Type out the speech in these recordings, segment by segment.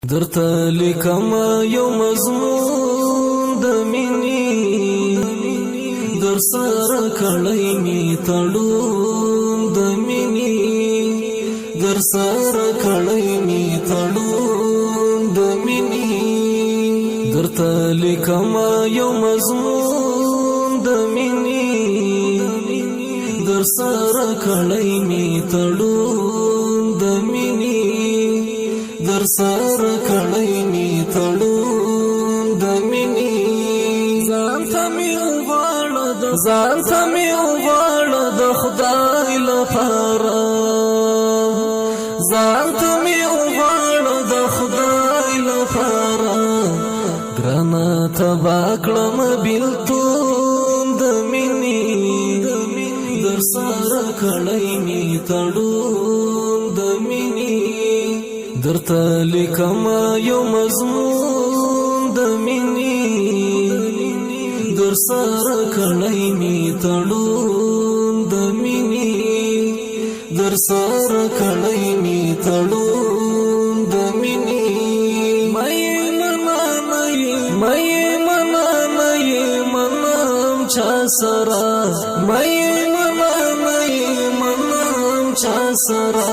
درته لیکم یو مضمون د مینې در سره کړی می تړون د مینې در سره کړی می تړون د مینې درته لیکم یو مضمون د مینې در سره کړی می تړون د مینې در سره کړی می تړون د مینې ځان ته می وغواړه د خدای لپاره ځان ته می وغواړه د خدای لپاره ګرانه تبا کړم بیلتون د مینې در سره کړی می تړون د مینې درته لیکم یو مضمون د مینې در سره کړی می تړون د مینې در سره کړی می تړون د مینې مې منم چا سره چا سره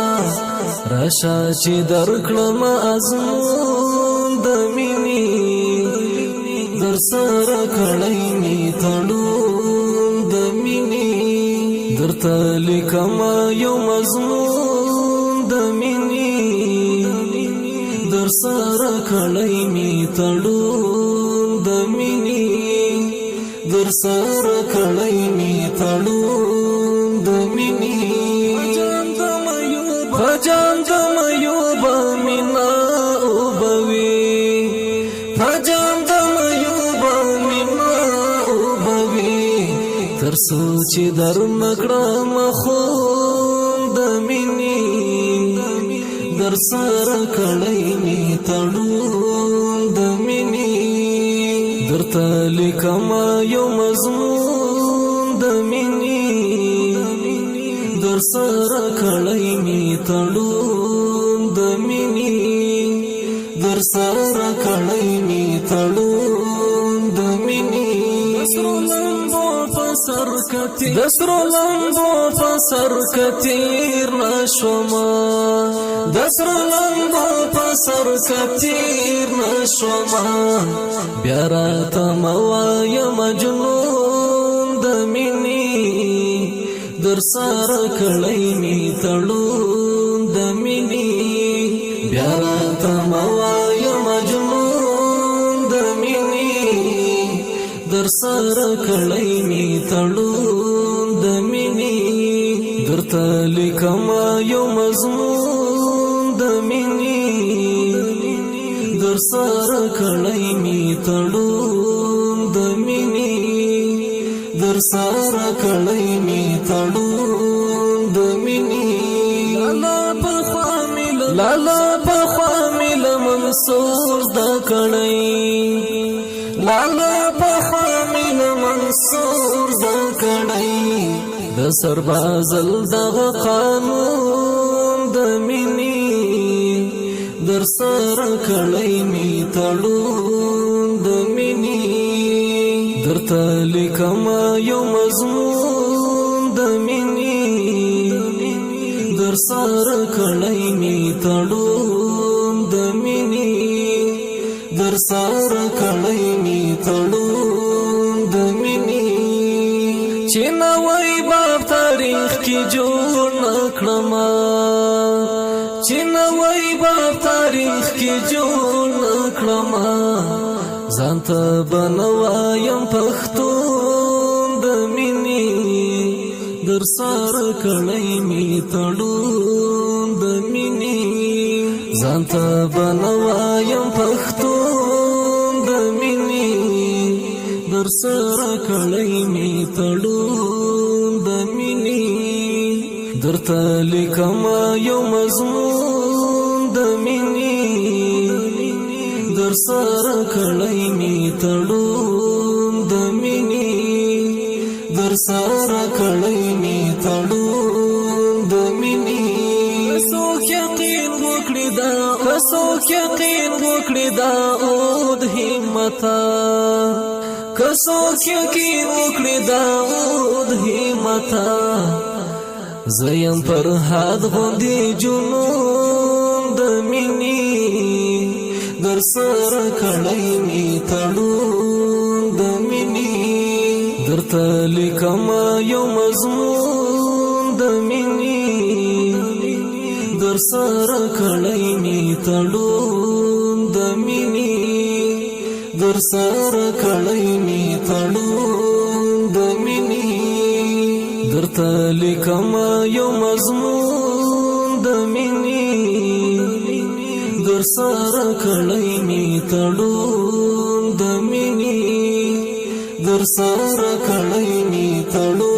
راشا چې درکړم ازمون د مینې در سره کړی می تړون د مینې درته لیکم یو مضمون د مینې در سره کړی می تړون د مینې در سره کړی می تړون د مینې فجان دم یوب مینا اوبوي فجان دم یوب مینا اوبوي تر سوچ در نکړم خون د مینې در سره کړی می تړون د مینې درته لیکم یو مضمون د مینې در سره کړی می تړون د مینې در سره کړی می تړون د مینې د سرو لمبو په سر کتیر نشوما د سرو لمبو په سر کتیر نشوما بیا راته موایم مجنون د مینې در سره کړی می تړون د مینې بیا راته موایم مجنون د مینې در سره کړی می تړون د مینې درته لیکم یو مضمون د مینې در سره کړی می تړون د مینې در سره کړی می تړون د مینې لالا په خامل منصور د کړی لالا په خامل منصور د کړی د سربازل دغه قانون د مینې در سره کړی می تړون د مینې درته لیکم یو مضمون د مینې در سره کړی می تړون د مینې در سره کړی می تړون د مینې چې نوی باب تاریخ کې جوړ نکړم چې نوی باب تاریخ کې جوړ نکړم ځانته بنوایم پښتون د مینې در سره کړی می تړون د مینې ځانته بنوایم پښتون د مینې در سره کړی می تړون د مینې درته لیکم یو مضمون د مینې در سره کړی می تړون د مینې در سره کړی می تړون د مینې څوک یقین وکړي دا څوک یقین وکړي داود همتا کڅوک یقین وکړي داود همتا زیم پر حد غوندي جنون د مینې در سره کړی می تړون د مینې درته لیکم یو مضمون د مینې در سره کړی می تړون د مینې در سره کړی می تړون د مینې درته لیکم یو مضمون د مینې در سره کړی می تړون د مینې در سره کړی می تړون